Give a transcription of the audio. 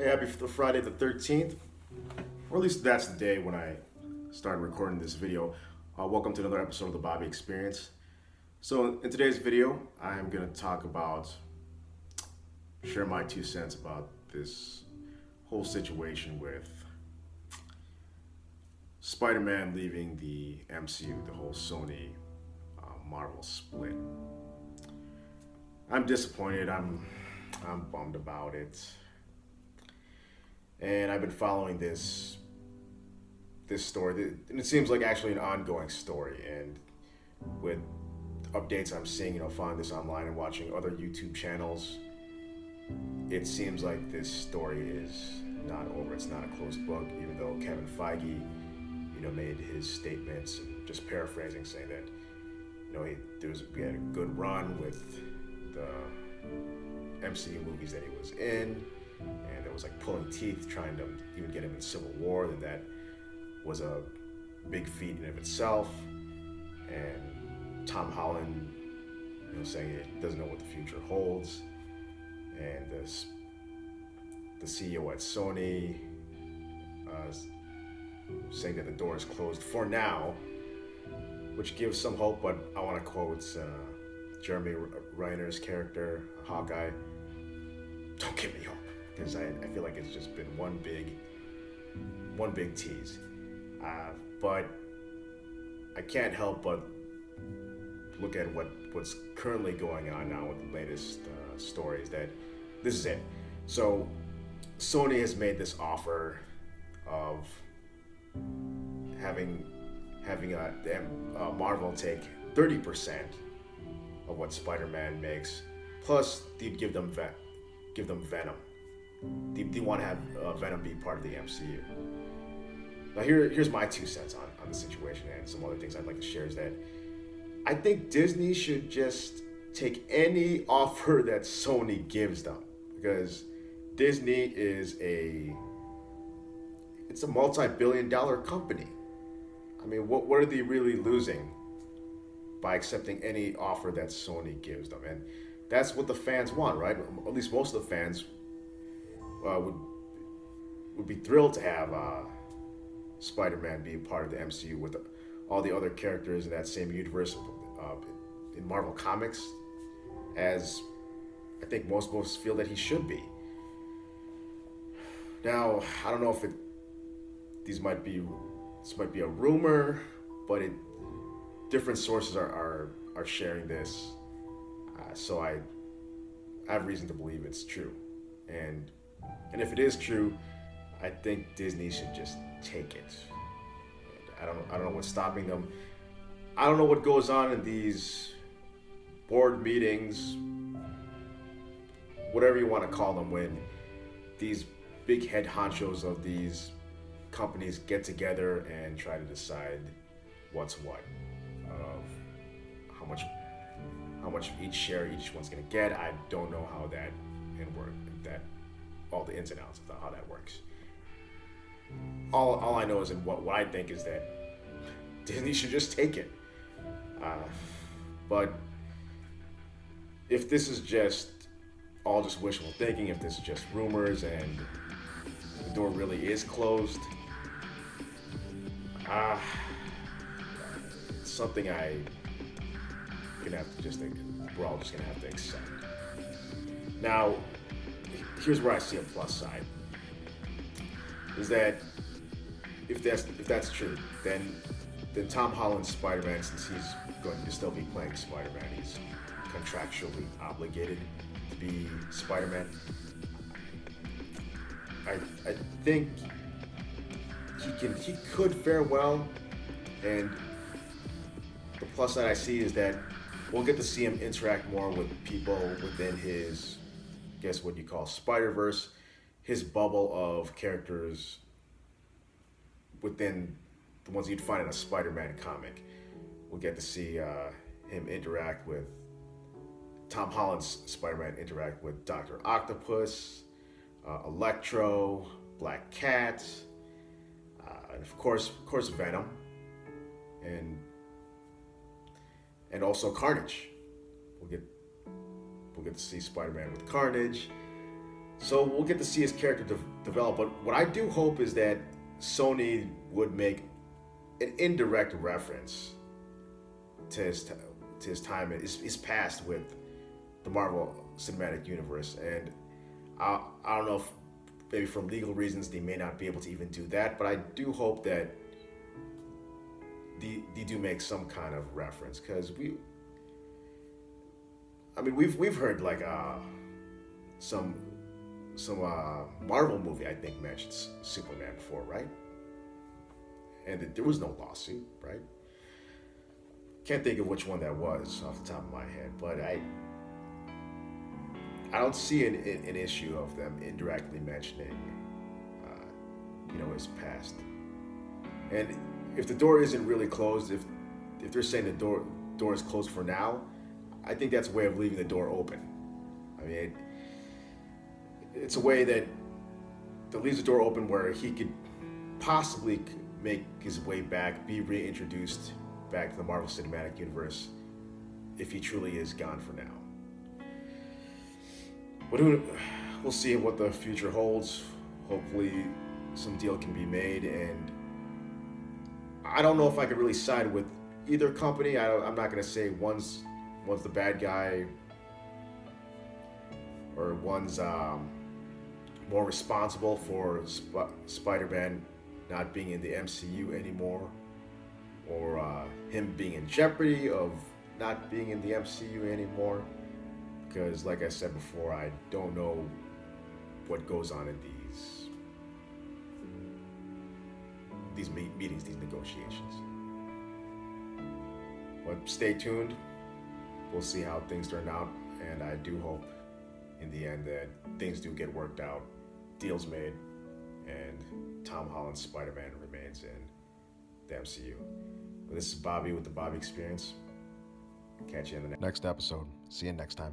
Hey, happy Friday the 13th, or at least that's the day when I started recording this video. Welcome to another episode of the Bobby Experience. So in today's video, I'm going to share my 2 cents about this whole situation with Spider-Man leaving the MCU, the whole Sony Marvel split. I'm disappointed. I'm bummed about it. And I've been following this story, and it seems like actually an ongoing story. And with updates I'm seeing, following this online and watching other YouTube channels, it seems like this story is not over. It's not a closed book, even though Kevin Feige, made his statements, and just paraphrasing, saying that, we had a good run with the MCU movies that he was in, and it was like pulling teeth trying to even get him in Civil War, and that was a big feat in of itself. And Tom Holland, saying he doesn't know what the future holds, and the CEO at Sony saying that the door is closed for now, which gives some hope. But I want to quote Jeremy Renner's character, Hawkeye: "Don't give me hope," because I feel like it's just been one big tease. But I can't help but look at what's currently going on now with the latest stories, that this is it. So Sony has made this offer of having Marvel take 30% of what Spider-Man makes, plus they'd give them Venom. They want to have Venom be part of the MCU. Now here's my 2 cents on the situation, and some other things I'd like to share is that I think Disney should just take any offer that Sony gives them, because Disney is a multi-billion-dollar company. I mean, what are they really losing by accepting any offer that Sony gives them? And that's what the fans want, right? At least most of the fans would be thrilled to have Spider-Man be a part of the MCU with all the other characters in that same universe in Marvel Comics, as I think most feel that he should be. Now, I don't know if this might be a rumor, but different sources are sharing this, so I have reason to believe it's true. And if it is true, I think Disney should just take it. I don't know what's stopping them. I don't know what goes on in these board meetings, whatever you want to call them, when these big head honchos of these companies get together and try to decide what's what, of how much of each share each one's gonna get. I don't know how that can work, all the ins and outs of how that works. All I know is, and what I think is that Disney should just take it. But if this is just wishful thinking, if this is just rumors and the door really is closed, it's something we're all just gonna have to accept. Now, here's where I see a plus side, is that if that's true, then Tom Holland's Spider-Man, since he's going to still be playing Spider-Man, he's contractually obligated to be Spider-Man. I think he could fare well, and the plus side I see is that we'll get to see him interact more with people within his, guess what you call Spider-Verse, his bubble of characters within the ones you'd find in a Spider-Man comic. We'll get to see him interact with Tom Holland's Spider-Man, interact with Dr. Octopus, Electro, Black Cat, and of course Venom, and also Carnage. We'll get to see Spider-Man with Carnage. So we'll get to see his character develop. But what I do hope is that Sony would make an indirect reference to his time, his past with the Marvel Cinematic Universe. And I don't know if maybe for legal reasons they may not be able to even do that, but I do hope that they do make some kind of reference, because we've heard like some Marvel movie I think mentions Superman before, right? And there was no lawsuit, right? Can't think of which one that was off the top of my head, but I don't see an issue of them indirectly mentioning, his past. And if the door isn't really closed, if they're saying the door is closed for now, I think that's a way of leaving the door open. I mean, it's a way that leaves the door open where he could possibly make his way back, be reintroduced back to the Marvel Cinematic Universe if he truly is gone for now. But we'll see what the future holds. Hopefully some deal can be made, and I don't know if I could really side with either company. I'm not going to say one's the bad guy or one's more responsible for Spider-Man not being in the MCU anymore, or him being in jeopardy of not being in the MCU anymore. Because, like I said before, I don't know what goes on in these meetings, these negotiations. But stay tuned. We'll see how things turn out, and I do hope in the end that things do get worked out, deals made, and Tom Holland's Spider-Man remains in the MCU. But this is Bobby with the Bobby Experience. Catch you in the next episode. See you next time.